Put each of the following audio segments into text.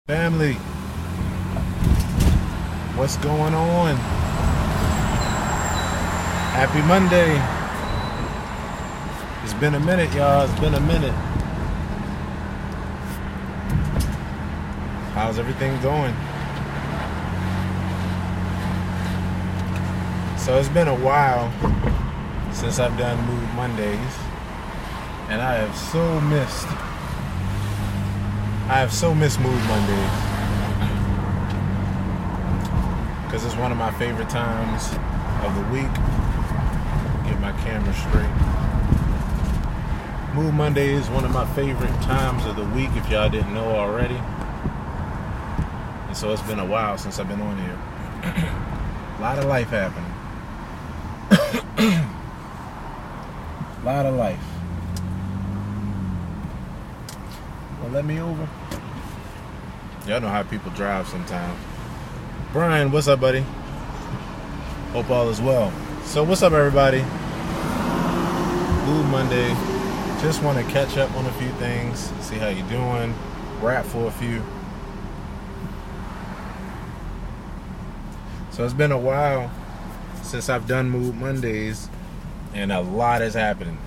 Family, what's going on? Happy Monday. It's been a minute, y'all. It's been a minute. How's everything going? So it's been a while since I've done Mood Mondays, and I have so missed Mood Mondays because it's one of my favorite times of the week. Get my camera straight. Mood Monday is one of my favorite times of the week, if y'all didn't know already. And so it's been a while since I've been on here. A lot of life happening. A lot of life. Well, let me over. Y'all know how people drive sometimes. Brian, what's up, buddy? Hope all is well. So what's up, everybody? Mood Monday. Just want to catch up on a few things, see how you doing, rap for a few. So it's been a while since I've done Mood Mondays, and a lot has happened.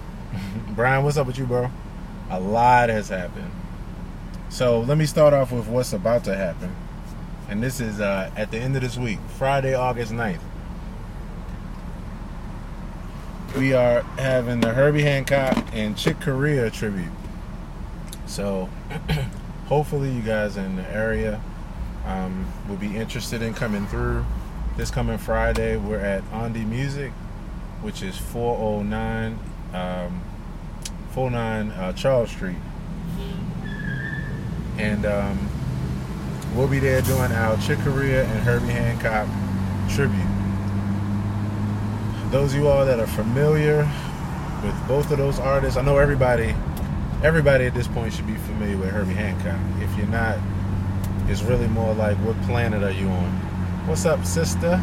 Brian, what's up with you, bro? A lot has happened. So let me start off with what's about to happen. And this is at the end of this week, Friday, August 9th. We are having the Herbie Hancock and Chick Corea tribute. So hopefully you guys in the area will be interested in coming through. This coming Friday, we're at Ondi Music, which is 409 Charles Street. And we'll be there doing our Chick Corea and Herbie Hancock tribute. Those of you all that are familiar with both of those artists, I know everybody at this point should be familiar with Herbie Hancock. If you're not, it's really more like, what planet are you on? What's up, sister?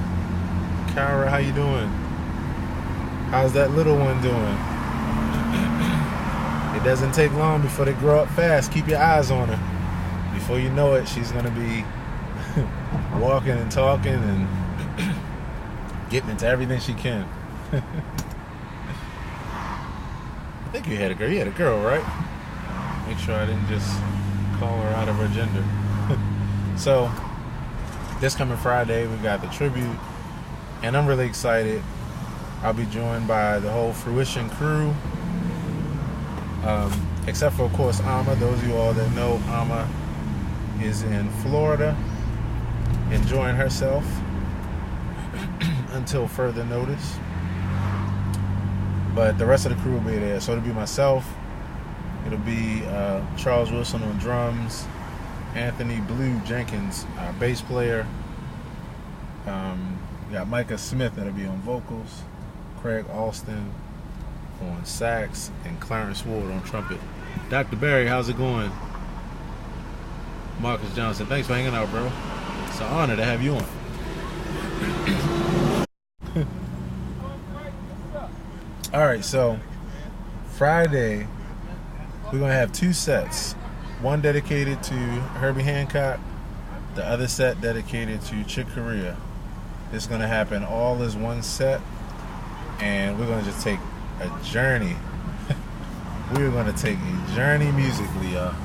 Kara, how you doing? How's that little one doing? It doesn't take long before they grow up fast. Keep your eyes on her. Before you know it, she's gonna be walking and talking and getting into everything she can. I think you had a girl. You had a girl, right? Make sure I didn't just call her out of her gender. So, this coming Friday, we got the tribute, and I'm really excited. I'll be joined by the whole Fruition crew, except for, of course, Ama. Those of you all that know, Ama is in Florida, enjoying herself until further notice. But the rest of the crew will be there. So it'll be myself, it'll be Charles Wilson on drums, Anthony Blue Jenkins, our bass player. We got Micah Smith that'll be on vocals, Craig Alston on sax, and Clarence Ward on trumpet. Dr. Barry, how's it going? Marcus Johnson, thanks for hanging out, bro. It's an honor to have you on. Alright, so Friday we're going to have two sets. One dedicated to Herbie Hancock, the other set dedicated to Chick Corea. It's going to happen all as one set, and we're going to just take a journey. We're going to take a journey musically, y'all.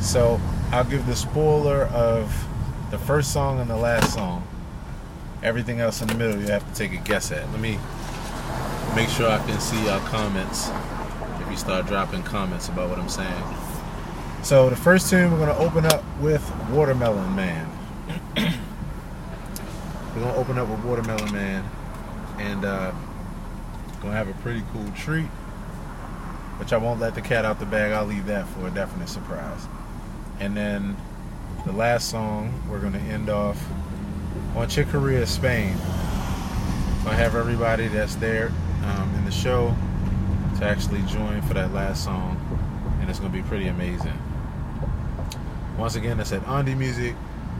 So I'll give the spoiler of the first song and the last song. Everything else in the middle you have to take a guess at. Let me make sure I can see y'all comments if you start dropping comments about what I'm saying. So the first tune, we're going to open up with Watermelon Man. We're going to open up with Watermelon Man, and going to have a pretty cool treat, which I won't let the cat out the bag. I'll leave that for a definite surprise. And then the last song, we're going to end off on Chick Corea, Spain. I'll have everybody that's there in the show to actually join for that last song, and it's going to be pretty amazing. Once again, that's at Ondi Music,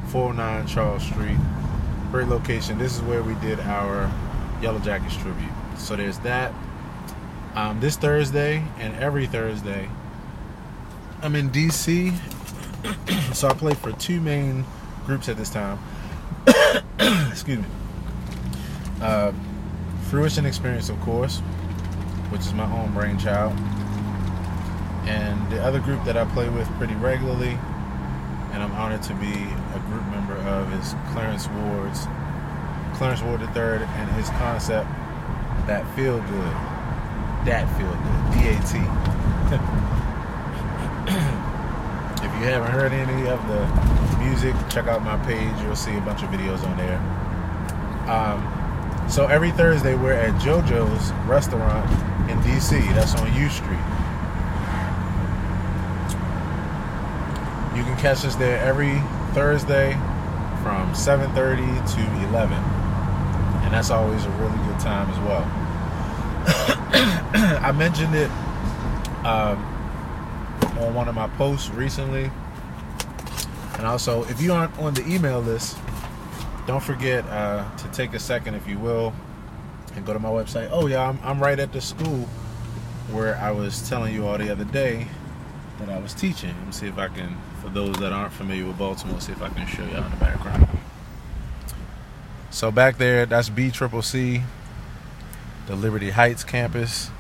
409 Charles Street. Great location. This is where we did our Yellow Jackets tribute. So there's that. This Thursday and every Thursday, I'm in DC, so I play for two main groups at this time. Excuse me. Fruition Experience, of course, which is my own brainchild. And the other group that I play with pretty regularly, and I'm honored to be a group member of, is Clarence Ward III and his concept, That Feel Good. That Feel Good. DAT. If you haven't heard any of the music, check out my page. You'll see a bunch of videos on there. So every Thursday we're at JoJo's restaurant in DC. That's on U Street. You can catch us there every Thursday from 7:30 to 11. And that's always a really good time as well. I mentioned it on one of my posts recently. And also, if you aren't on the email list, don't forget to take a second, if you will, and go to my website. Oh yeah, I'm right at the school where I was telling you all the other day that I was teaching. Let me see if I can, for those that aren't familiar with Baltimore, see if I can show you in the background. So back there, that's BCCC, the Liberty Heights campus.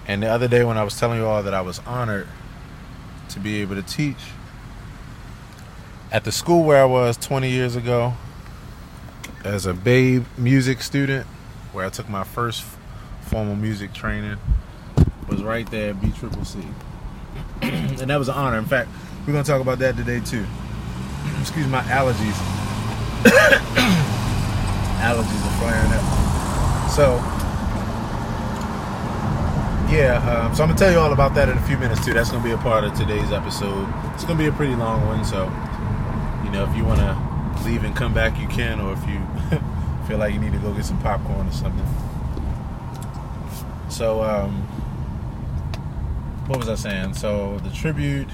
And the other day when I was telling you all that I was honored to be able to teach at the school where I was 20 years ago as a babe music student, where I took my first formal music training, was right there at BCCC. And that was an honor. In fact, we're going to talk about that today too. Excuse my allergies. Allergies are flaring up. So, yeah, so I'm going to tell you all about that in a few minutes too. That's going to be a part of today's episode. It's going to be a pretty long one, so, you know, if you want to leave and come back, you can, or if you feel like you need to go get some popcorn or something. So, what was I saying? So, the tribute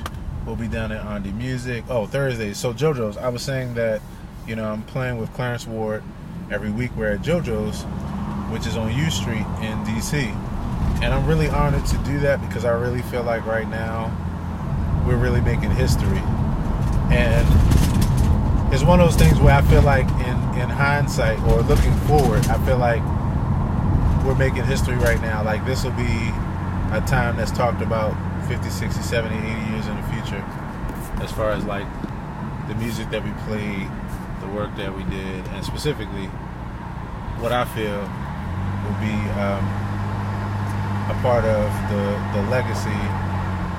will be down at On The Music. Oh, Thursday. So, JoJo's. I was saying that, you know, I'm playing with Clarence Ward every week. We're at JoJo's, which is on U Street in DC. And I'm really honored to do that because I really feel like right now we're really making history. And it's one of those things where I feel like in hindsight, or looking forward, I feel like we're making history right now. Like, this will be a time that's talked about 50, 60, 70, 80 years in the future, as far as like the music that we played, the work that we did, and specifically what I feel will be a part of the legacy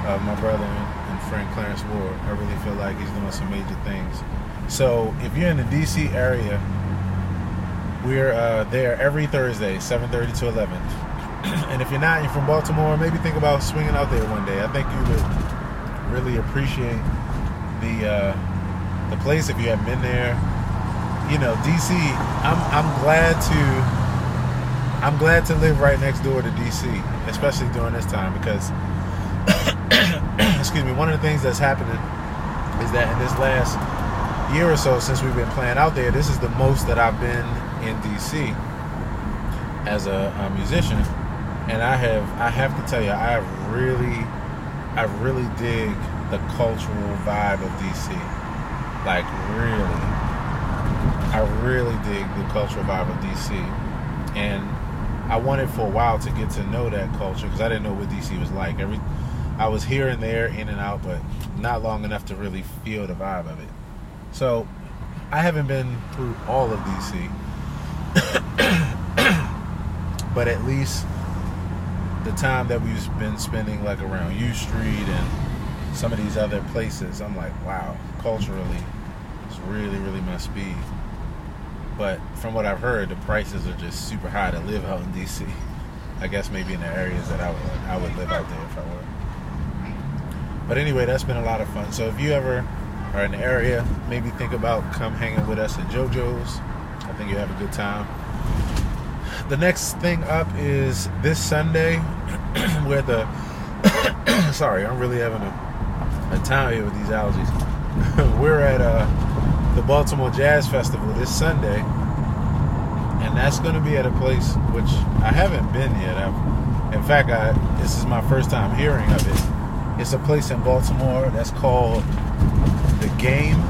of my brother and friend Clarence Ward. I really feel like he's doing some major things. So if you're in the DC area, we're there every Thursday, 7:30 to 11. And if you're not, you're from Baltimore, maybe think about swinging out there one day. I think you would really appreciate the place if you haven't been there. You know, DC. I'm glad to live right next door to DC, especially during this time, because excuse me, one of the things that's happening is that in this last year or so since we've been playing out there, this is the most that I've been in DC as a musician, and I have to tell you, I really dig the cultural vibe of DC. Like, really, I really dig the cultural vibe of DC, and I wanted for a while to get to know that culture because I didn't know what DC was like. I was here and there, in and out, but not long enough to really feel the vibe of it. So I haven't been through all of DC, but at least the time that we've been spending like around U Street and some of these other places, I'm like, wow, culturally, it's really, really my speed. But from what I've heard, the prices are just super high to live out in DC. I guess maybe in the areas that I would live out there if I were. But anyway, that's been a lot of fun. So if you ever are in the area, maybe think about come hanging with us at JoJo's. I think you'll have a good time. The next thing up is this Sunday, where sorry, I'm really having a time here with these allergies. We're at the Baltimore Jazz Festival this Sunday, and that's going to be at a place which I haven't been yet. In fact, this is my first time hearing of it. It's a place in Baltimore that's called The Game.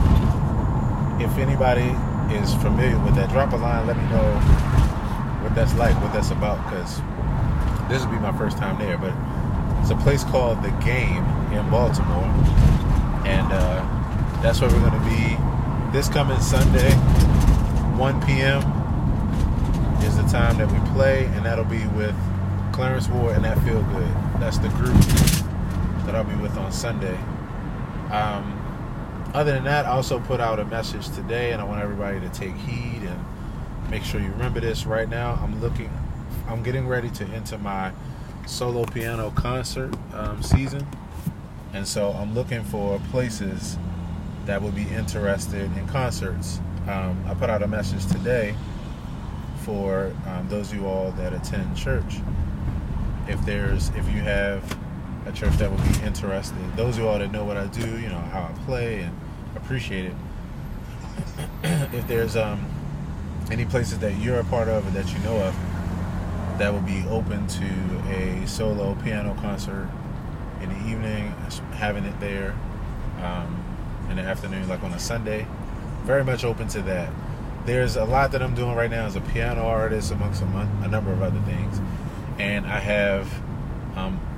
If anybody is familiar with that, drop a line, let me know what that's like, what that's about, because this will be my first time there. But it's a place called The Game in Baltimore, and that's where we're going to be this coming Sunday. 1 p.m. is the time that we play, and that'll be with Clarence Ward and That Feel Good. That's the group that I'll be with on Sunday. Other than that, I also put out a message today, and I want everybody to take heed and make sure you remember this. Right now, I'm getting ready to enter my solo piano concert season, and so I'm looking for places that would be interested in concerts. I put out a message today for those of you all that attend church. If you have a church that would be interested, those of you all that know what I do, you know how I play and appreciate it. If there's any places that you're a part of or that you know of that would be open to a solo piano concert in the evening, having it there in the afternoon, like on a Sunday, very much open to that. There's a lot that I'm doing right now as a piano artist, amongst a number of other things, and I have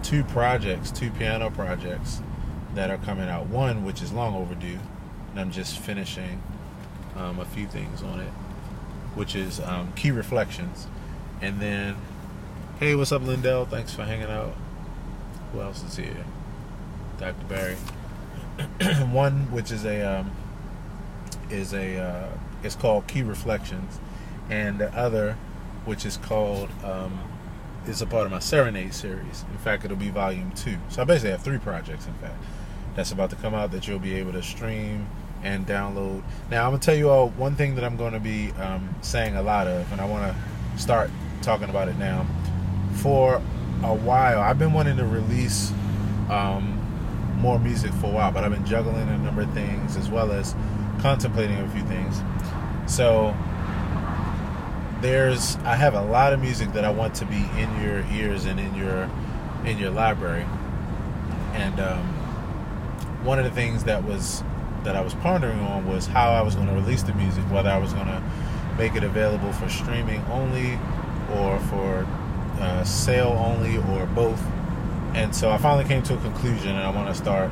two piano projects that are coming out. One which is long overdue, and I'm just finishing a few things on it, which is Key Reflections. And then, hey, what's up, Lindell? Thanks for hanging out. Who else is here? Dr. Barry. One which is it's called Key Reflections, and the other, which is called is a part of my Serenade series. In fact, it'll be volume 2. So I basically have 3 projects, in fact, that's about to come out that you'll be able to stream and download. Now, I'm going to tell you all one thing that I'm going to be saying a lot of, and I want to start talking about it now. For a while, I've been wanting to release more music for a while, but I've been juggling a number of things as well as contemplating a few things. So I have a lot of music that I want to be in your ears and in your library. And one of the things that I was pondering on was how I was going to release the music, whether I was going to make it available for streaming only or for sale only, or both. And so I finally came to a conclusion, and I want to start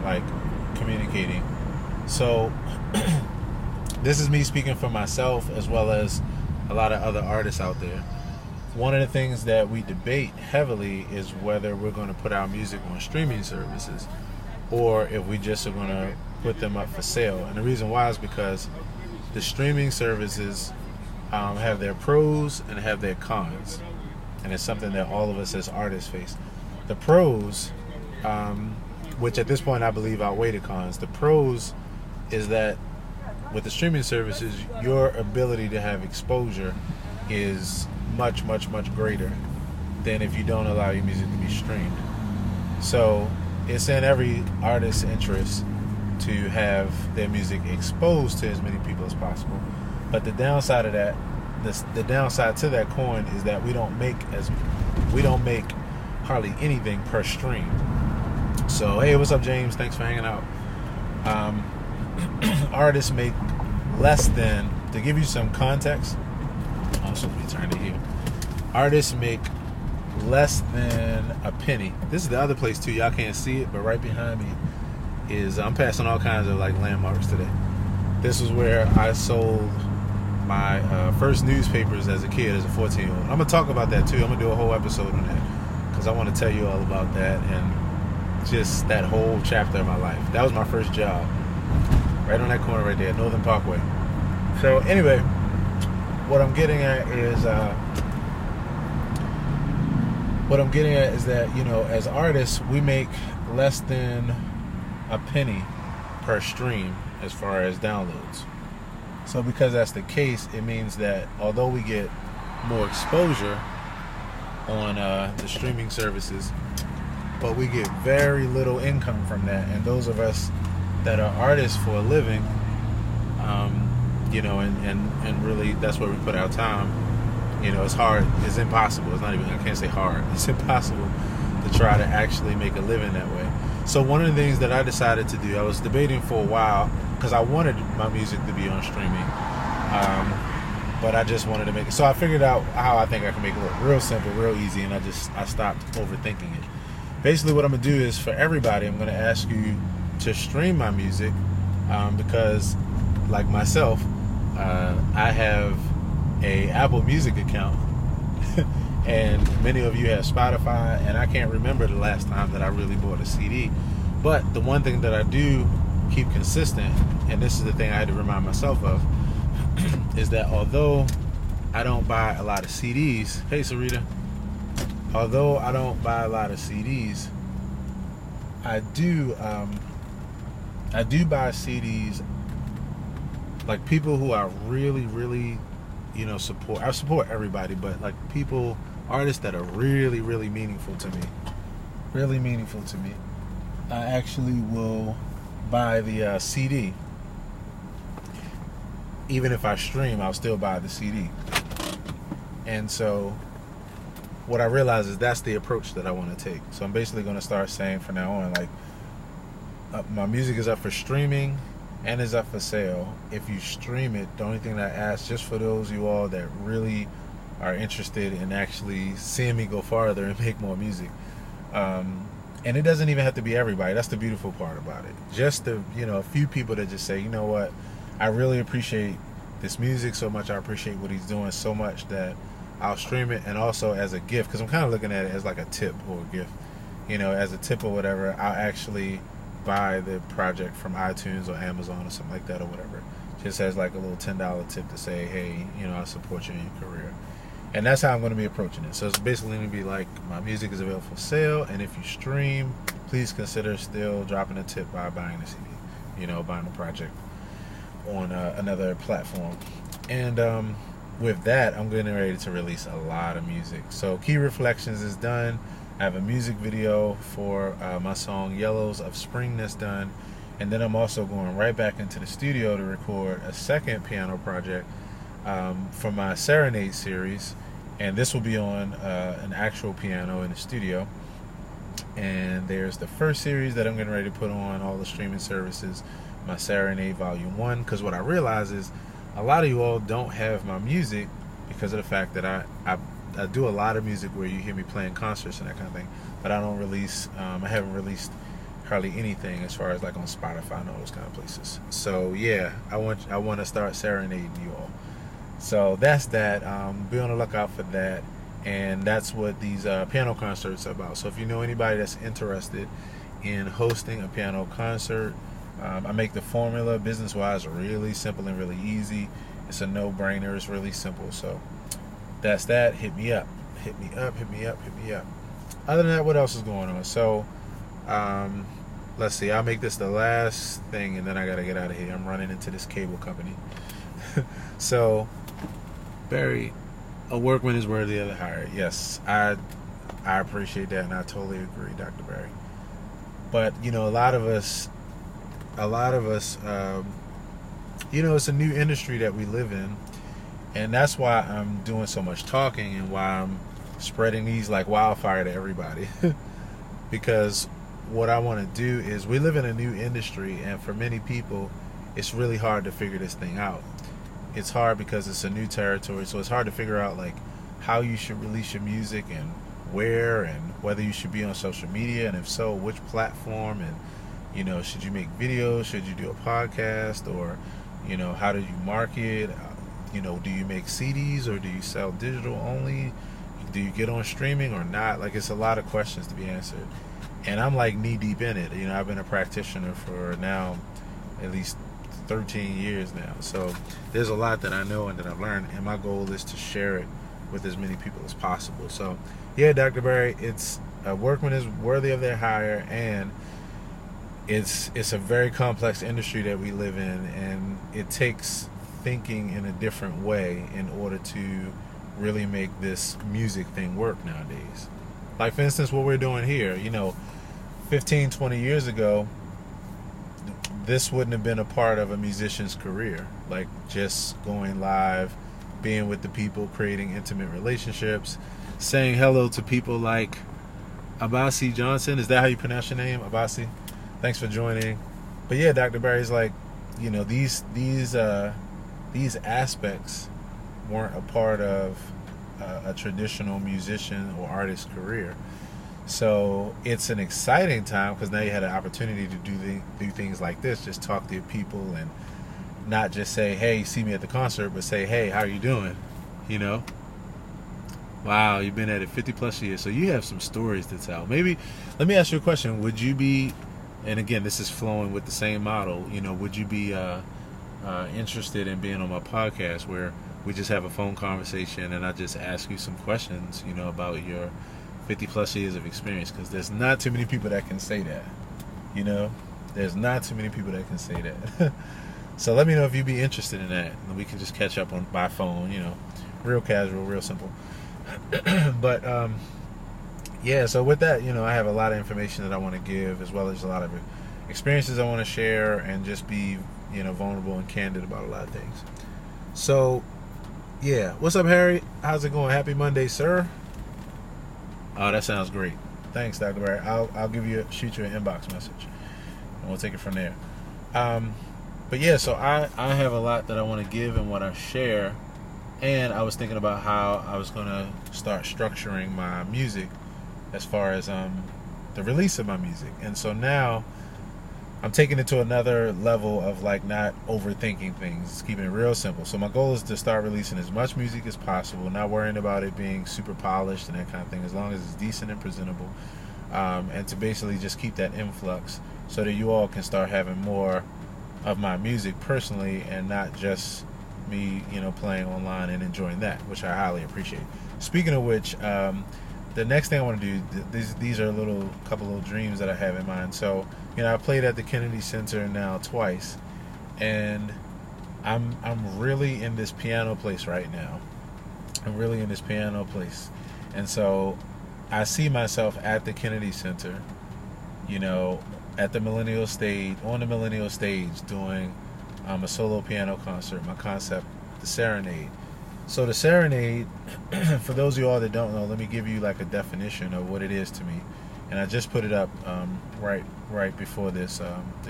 communicating. So this is me speaking for myself as well as a lot of other artists out there. One of the things that we debate heavily is whether we're going to put our music on streaming services or if we just are going to put them up for sale. And the reason why is because the streaming services have their pros and have their cons. And it's something that all of us as artists face. The pros, which at this point I believe outweigh the cons, the pros is that with the streaming services, your ability to have exposure is much, much, much greater than if you don't allow your music to be streamed. So it's in every artist's interest to have their music exposed to as many people as possible. But the downside of that, the downside to that coin is that we don't make hardly anything per stream. So hey, what's up, James? Thanks for hanging out. Artists make less than, to give you some context, I'm supposed to be turning it here. Artists make less than a penny. This is the other place too. Y'all can't see it, but right behind me is, I'm passing all kinds of landmarks today. This is where I sold my first newspapers as a kid, as a 14-year-old. I'm gonna talk about that too. I'm gonna do a whole episode on that because I want to tell you all about that and just that whole chapter of my life. That was my first job, right on that corner right there, Northern Parkway. So anyway, what I'm getting at is that, as artists, we make less than a penny per stream as far as downloads. So because that's the case, it means that although we get more exposure on the streaming services, but we get very little income from that. And those of us that are artists for a living, and really that's where we put our time. It's hard, it's impossible. It's not even, I can't say hard. It's impossible to try to actually make a living that way. So one of the things that I decided to do, I was debating for a while because I wanted my music to be on streaming, but I just wanted to make it. So I figured out how I think I can make it look real simple, real easy, and I stopped overthinking it. Basically, what I'm gonna do is for everybody, I'm gonna ask you to stream my music because, like myself, I have a Apple Music account. And many of you have Spotify, and I can't remember the last time that I really bought a CD. But the one thing that I do keep consistent, and this is the thing I had to remind myself of, is that although I don't buy a lot of CDs, hey Sarita, although I don't buy a lot of CDs, I do buy CDs, like people who I really, really, support. I support everybody, but like artists that are really, really meaningful to me. Really meaningful to me. I actually will buy the CD. Even if I stream, I'll still buy the CD. And so what I realize is that's the approach that I want to take. So I'm basically going to start saying from now on, like, my music is up for streaming and is up for sale. If you stream it, the only thing that I ask, just for those of you all that really are interested in actually seeing me go farther and make more music, and it doesn't even have to be everybody. That's the beautiful part about it. Just a few people that just say, you know what, I really appreciate this music so much, I appreciate what he's doing so much that I'll stream it, and also as a gift, because I'm kind of looking at it as like a tip or a gift, as a tip or whatever. I'll actually buy the project from iTunes or Amazon or something like that or whatever, just as like a little $10 tip to say, hey, I support you in your career. And that's how I'm going to be approaching it. So it's basically going to be like, my music is available for sale, and if you stream, please consider still dropping a tip by buying the CD, buying the project on another platform. And with that, I'm getting ready to release a lot of music. So Key Reflections is done. I have a music video for my song Yellows of Spring that's done. And then I'm also going right back into the studio to record a second piano project for my Serenade series. And this will be on an actual piano in the studio. And there's the first series that I'm getting ready to put on all the streaming services, my Serenade Volume 1. Because what I realize is a lot of you all don't have my music because of the fact that I do a lot of music where you hear me playing concerts and that kind of thing, but I don't release, I haven't released hardly anything as far as like on Spotify and all those kind of places. So yeah, I want to start serenading you all. So that's that. Be on the lookout for that. And that's what these piano concerts are about. So if you know anybody that's interested in hosting a piano concert, I make the formula business-wise really simple and really easy. It's a no-brainer. It's really simple. So that's that. Hit me up. Hit me up. Hit me up. Hit me up. Other than that, what else is going on? So let's see. I'll make this the last thing, and then I got to get out of here. I'm running into this cable company. So, Barry, a workman is worthy of the hire. Yes, I appreciate that, and I totally agree, Dr. Barry. But, a lot of us, it's a new industry that we live in, and that's why I'm doing so much talking and why I'm spreading these like wildfire to everybody. Because what I want to do is, we live in a new industry, and for many people, it's really hard to figure this thing out. It's hard because it's a new territory, so it's hard to figure out like how you should release your music and where, and whether you should be on social media, and if so, which platform, and should you make videos, should you do a podcast, or how do you market, do you make CDs or do you sell digital only, do you get on streaming or not? Like, it's a lot of questions to be answered, and I'm like knee deep in it. I've been a practitioner for now at least 13 years now, so there's a lot that I know and that I've learned, and my goal is to share it with as many people as possible. So yeah, Dr. Barry, it's a workman is worthy of their hire, and it's a very complex industry that we live in, and it takes thinking in a different way in order to really make this music thing work nowadays. Like, for instance, what we're doing here, 15, 20 years ago, this wouldn't have been a part of a musician's career. Like, just going live, being with the people, creating intimate relationships, saying hello to people like Abasi Johnson. Is that how you pronounce your name, Abasi? Thanks for joining. But yeah, Dr. Barry's like, these aspects weren't a part of a traditional musician or artist career. So it's an exciting time because now you had an opportunity to do things like this, just talk to people and not just say, hey, see me at the concert, but say, hey, how are you doing? Wow, you've been at it 50 plus years, so you have some stories to tell. Maybe, let me ask you a question. Would you be, and again, this is flowing with the same model, would you be interested in being on my podcast where we just have a phone conversation and I just ask you some questions, about your 50 plus years of experience? Because there's not too many people that can say that, there's not too many people that can say that. So let me know if you'd be interested in that, and we can just catch up by phone, real casual, real simple. But yeah, so with that, I have a lot of information that I want to give, as well as a lot of experiences I want to share, and just be vulnerable and candid about a lot of things. So yeah, what's up, Harry? How's it going? Happy Monday, sir. Oh, that sounds great. Thanks, Dr. Barry. I'll shoot you an inbox message, and we'll take it from there. But yeah, so I have a lot that I want to give and want to share. And I was thinking about how I was going to start structuring my music as far as the release of my music. And so now I'm taking it to another level of like not overthinking things, keeping it real simple. So my goal is to start releasing as much music as possible, not worrying about it being super polished and that kind of thing, as long as it's decent and presentable. And to basically just keep that influx so that you all can start having more of my music personally, and not just me, playing online and enjoying that, which I highly appreciate. Speaking of which, the next thing I want to do, these are a couple little dreams that I have in mind. So, I played at the Kennedy Center now twice, and I'm really in this piano place right now. And so I see myself at the Kennedy Center, at the Millennial Stage, on the Millennial Stage, doing a solo piano concert, my concept, the Serenade. So the Serenade, for those of you all that don't know, let me give you like a definition of what it is to me. And I just put it up right before this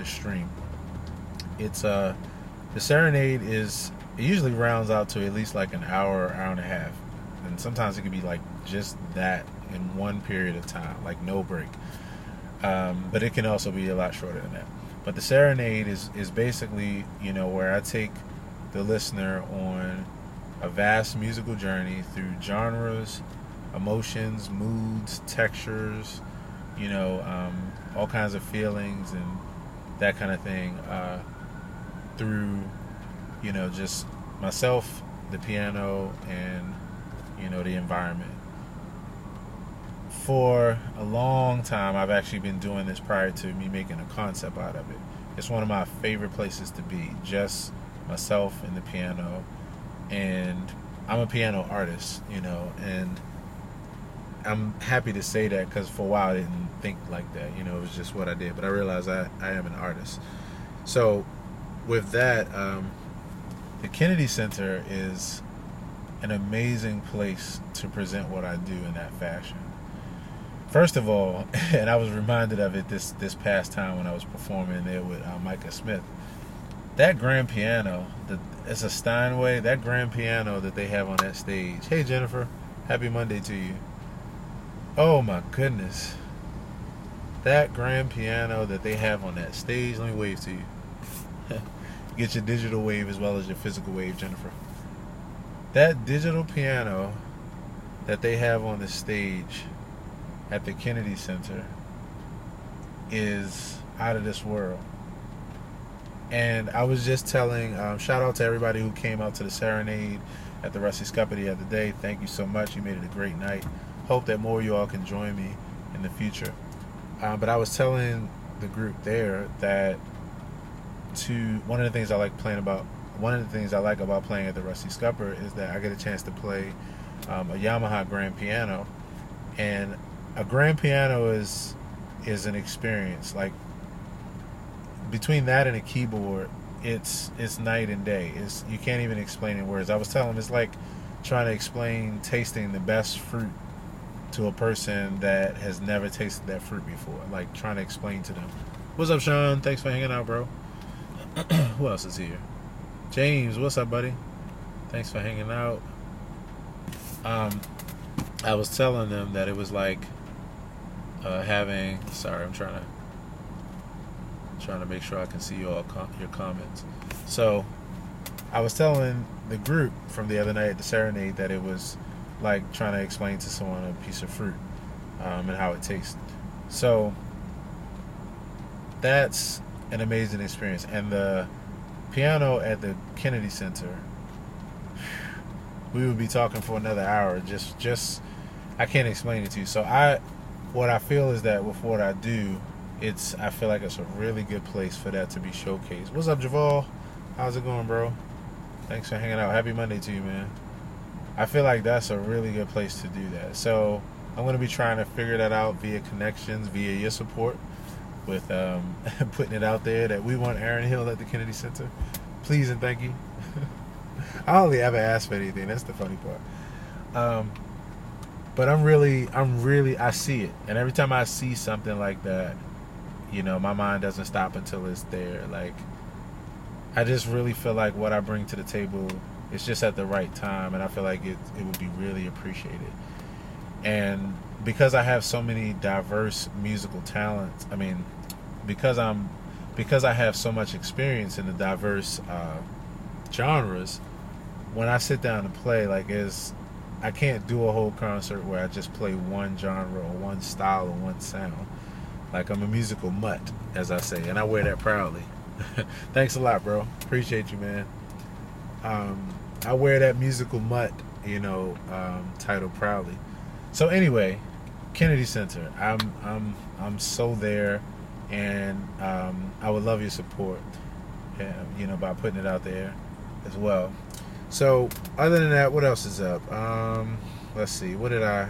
stream. It's the Serenade it usually rounds out to at least like an hour and a half, and sometimes it could be like just that in one period of time, like no break. But it can also be a lot shorter than that. But the Serenade is basically, where I take the listener on a vast musical journey through genres, emotions, moods, textures, all kinds of feelings and that kind of thing, through, just myself, the piano, and, the environment. For a long time, I've actually been doing this prior to me making a concept out of it. It's one of my favorite places to be, just myself and the piano. And I'm a piano artist, and I'm happy to say that, because for a while I didn't think like that, it was just what I did. But I realized I am an artist. So with that, the Kennedy Center is an amazing place to present what I do in that fashion. First of all, and I was reminded of it this past time when I was performing there with Micah Smith, that grand piano, it's a Steinway, that grand piano that they have on that stage. Hey Jennifer, happy Monday to you. Oh my goodness. That grand piano that they have on that stage, let me wave to you. Get your digital wave as well as your physical wave, Jennifer. That digital piano that they have on the stage at the Kennedy Center is out of this world. And I was just telling, shout out to everybody who came out to the Serenade at the Rusty Scupper the other day. Thank you so much. You made it a great night. Hope that more of you all can join me in the future. But I was telling the group there that one of the things I like about playing at the Rusty Scupper is that I get a chance to play a Yamaha grand piano. And a grand piano is an experience. Like, between that and a keyboard, it's night and day. You can't even explain in words. I was telling them, it's like trying to explain tasting the best fruit to a person that has never tasted that fruit before. Like trying to explain to them. What's up, Sean? Thanks for hanging out, bro. Who else is here? James, what's up, buddy? Thanks for hanging out. I was telling them that it was like having. Sorry, I'm trying to make sure I can see your comments. So I was telling the group from the other night at the Serenade that it was like trying to explain to someone a piece of fruit and how it tastes. So that's an amazing experience. And the piano at the Kennedy Center, we would be talking for another hour. Just I can't explain it to you. So what I feel is that with what I do, I feel like it's a really good place for that to be showcased. What's up, Javal? How's it going, bro? Thanks for hanging out. Happy Monday to you, man. I feel like that's a really good place to do that. So I'm going to be trying to figure that out via connections, via your support, with putting it out there that we want Aaron Hill at the Kennedy Center. Please and thank you. I only ever ask for anything. That's the funny part. But I see it. And every time I see something like that, you know, my mind doesn't stop until it's there. Like, I just really feel like what I bring to the table is just at the right time, and I feel like it would be really appreciated. And because I have so many diverse musical talents, I mean, because I have so much experience in the diverse genres, when I sit down and play, like, I can't do a whole concert where I just play one genre or one style or one sound. Like, I'm a musical mutt, as I say, and I wear that proudly. Thanks a lot, bro. Appreciate you, man. I wear that musical mutt, title proudly. So anyway, Kennedy Center. I'm so there, and I would love your support, by putting it out there as well. So other than that, what else is up? Let's see. What did I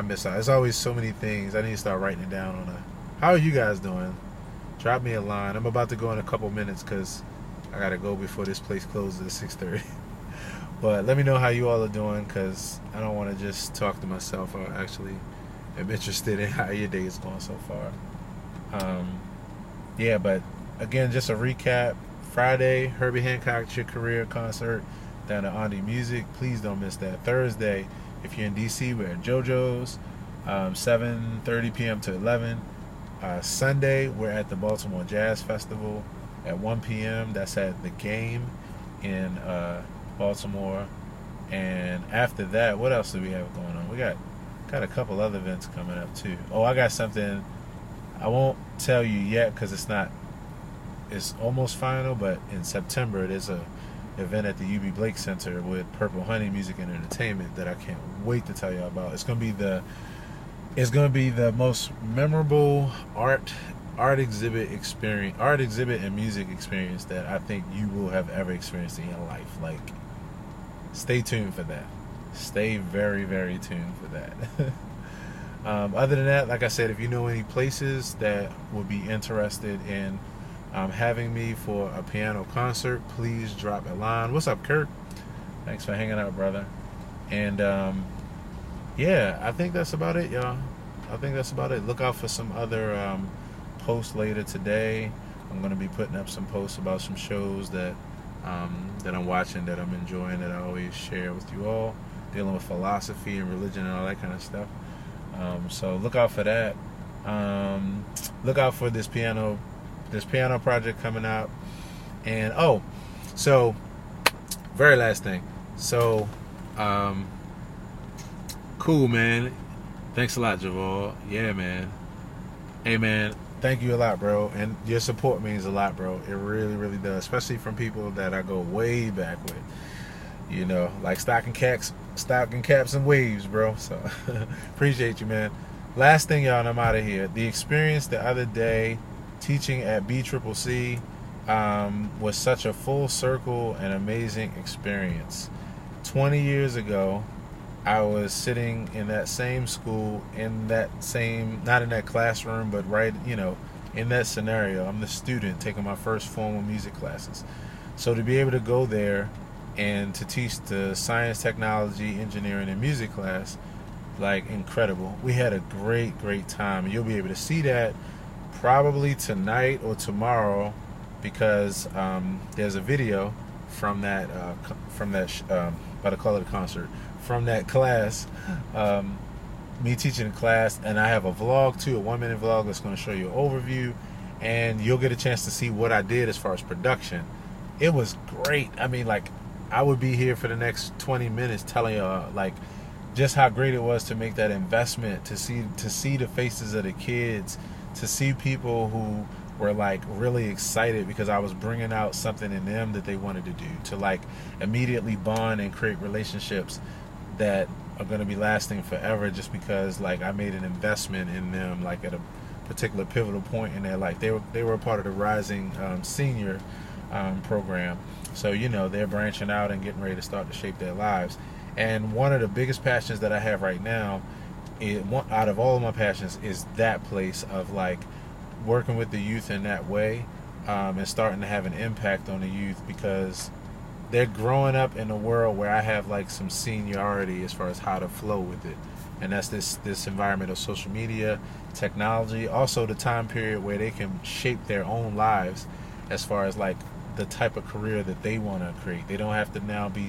miss out? There's always so many things. I need to start writing it down How are you guys doing? Drop me a line. I'm about to go in a couple minutes because I gotta go before this place closes at 6:30. But let me know how you all are doing, because I don't want to just talk to myself. I actually am interested in how your day is going so far. But again, just a recap. Friday, Herbie Hancock's Your Career concert down at Andy Music. Please don't miss that. Thursday, if you're in DC, we're at JoJo's, 7:30 p.m. to 11. Sunday, we're at the Baltimore Jazz Festival at 1 p.m. That's at The Game in Baltimore. And after that, what else do we have going on? We got a couple other events coming up too. Oh, I got something I won't tell you yet because it's almost final, but in September there's a event at the UB Blake Center with Purple Honey Music and Entertainment that I can't wait to tell you about. It's gonna be the most memorable art exhibit and music experience that I think you will have ever experienced in your life. Like, stay tuned for that. Stay very, very tuned for that. Other than that, like I said, if you know any places that would be interested in having me for a piano concert, please drop a line. What's up, Kurt? Thanks for hanging out, brother. And I think that's about it, y'all. I think that's about it. Look out for some other posts later today. I'm going to be putting up some posts about some shows that I'm watching, that I'm enjoying, that I always share with you all, dealing with philosophy and religion and all that kind of stuff. So look out for that. Look out for this piano project coming out. And so very last thing. So cool, man. Thanks a lot, Javal. Yeah, man. Hey, man, thank you a lot, bro. And your support means a lot, bro. It really, really does. Especially from people that I go way back with. Like stocking caps and waves, bro. So appreciate you, man. Last thing, y'all, and I'm out of here. The experience the other day teaching at BCCC was such a full circle and amazing experience. 20 years ago, I was sitting in that same school, not in that classroom, but right, in that scenario. I'm the student taking my first formal music classes. So to be able to go there and to teach the science, technology, engineering, and music class like incredible. We had a great time. You'll be able to see that probably tonight or tomorrow, because there's a video from that about to call it a concert, from that class, me teaching a class, and I have a vlog too, a 1-minute vlog that's going to show you an overview, and you'll get a chance to see what I did as far as production. It was great. I mean, like, I would be here for the next 20 minutes telling y'all like just how great it was to make that investment, to see the faces of the kids, to see people who were like really excited because I was bringing out something in them that they wanted to do, to like immediately bond and create relationships that are going to be lasting forever, just because like I made an investment in them, like at a particular pivotal point in their life. They were a part of the Rising Senior program, so they're branching out and getting ready to start to shape their lives. And one of the biggest passions that I have right now, out of all of my passions, is that place of like working with the youth in that way, and starting to have an impact on the youth, because they're growing up in a world where I have like some seniority as far as how to flow with it. And that's this environment of social media, technology, also the time period where they can shape their own lives as far as like the type of career that they want to create. They don't have to now be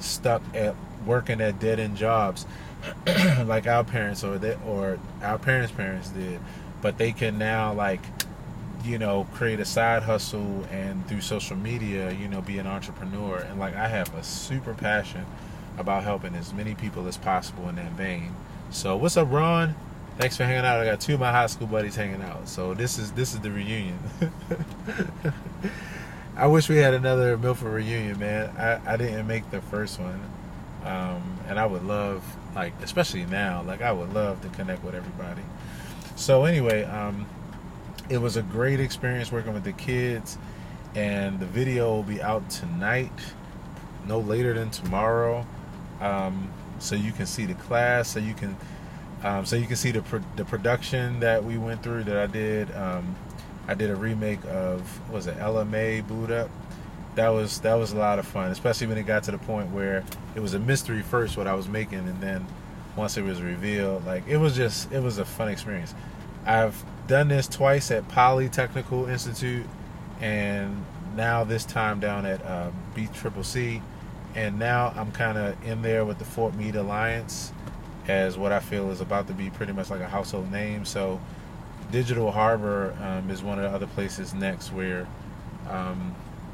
stuck at working at dead-end jobs like our parents or our parents did, but they can now like create a side hustle and through social media be an entrepreneur. And like I have a super passion about helping as many people as possible in that vein. So what's up, Ron? Thanks for hanging out. I got 2 of my high school buddies hanging out, so this is the reunion. I wish we had another Milford reunion, man. I didn't make the first one, and I would love, like, especially now, like I would love to connect with everybody. So anyway, it was a great experience working with the kids, and the video will be out tonight, no later than tomorrow, so you can see the class, so you can see the production that we went through, that I did. I did a remake of, was it LMA Boot Up? That was a lot of fun, especially when it got to the point where it was a mystery first what I was making, and then once it was revealed, like it was a fun experience. I've done this twice at Polytechnical Institute, and now this time down at BCCC, and now I'm kind of in there with the Fort Meade Alliance as what I feel is about to be pretty much like a household name. So Digital Harbor is one of the other places next where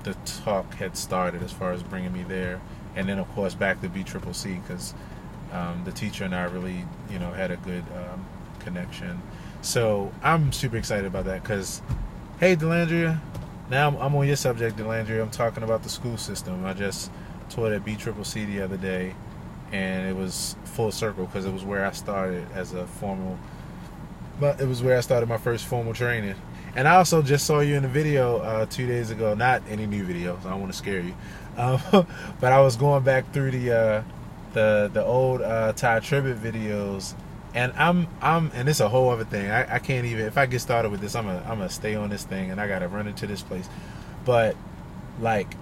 the talk had started as far as bringing me there, and then of course back to BCCC, because the teacher and I really had a good connection. So I'm super excited about that, because hey Delandria, now I'm on your subject, Delandria. I'm talking about the school system. I just taught at BCCC the other day, and it was full circle because it was where I started as a formal, but it was where I started my first formal training. And I also just saw you in a video 2 days ago. Not any new videos, I don't want to scare you, but I was going back through the old Ty Tribbett videos, and I'm and it's a whole other thing. I can't even, if I get started with this, I'm gonna stay on this thing, and I gotta run into this place. But like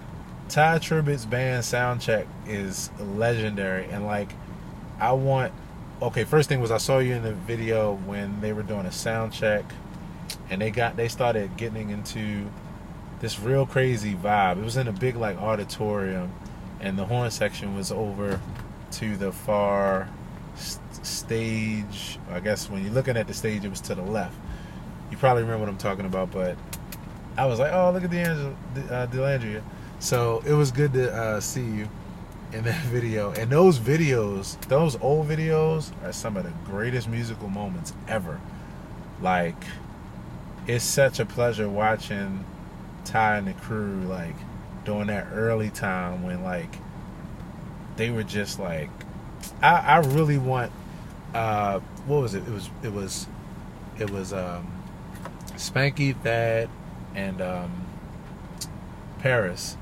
Ty Tribbett's band Soundcheck is legendary, and like okay, first thing was I saw you in the video when they were doing a sound check, and they started getting into this real crazy vibe. It was in a big like auditorium, and the horn section was over to the far stage. I guess when you're looking at the stage, it was to the left. You probably remember what I'm talking about, but I was like, oh, look at Delandria. So it was good to see you in that video. And those old videos are some of the greatest musical moments ever. Like, it's such a pleasure watching Ty and the crew like during that early time when like they were just like, I really want what was it? It was Spanky, Thad, and Paris.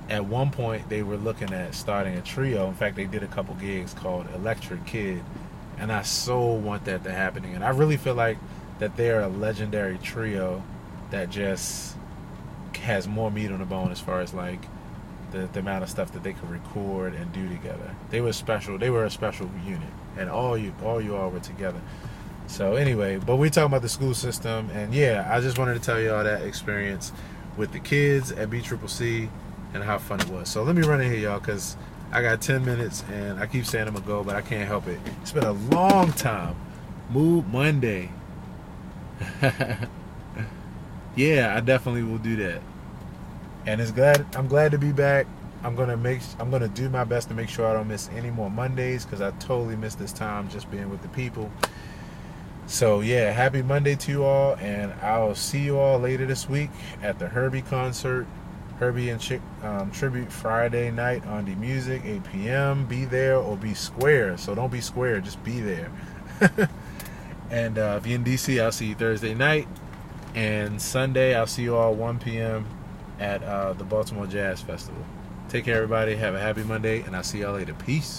At one point they were looking at starting a trio. In fact, they did a couple gigs called Electric Kid, and I so want that to happen again. I really feel like that they're a legendary trio that just has more meat on the bone as far as like the amount of stuff that they could record and do together. They were special. They were a special unit, and all you all were together. So anyway, but we talking about the school system, and yeah, I just wanted to tell you all that experience with the kids at BCCC and how fun it was. So let me run in here, y'all, because I got 10 minutes, and I keep saying I'm gonna go, but I can't help it. It's been a long time. Move Monday. Yeah, I definitely will do that. And I'm glad to be back. I'm gonna do my best to make sure I don't miss any more Mondays, because I totally missed this time just being with the people. So yeah, happy Monday to you all, and I'll see you all later this week at the Herbie concert. Herbie and Chick tribute Friday night on the music, 8 p.m. Be there or be square. So don't be square, just be there. And if you're in DC, I'll see you Thursday night. And Sunday, I'll see you all 1 p.m. at the Baltimore Jazz Festival. Take care, everybody. Have a happy Monday, and I'll see y'all later. Peace.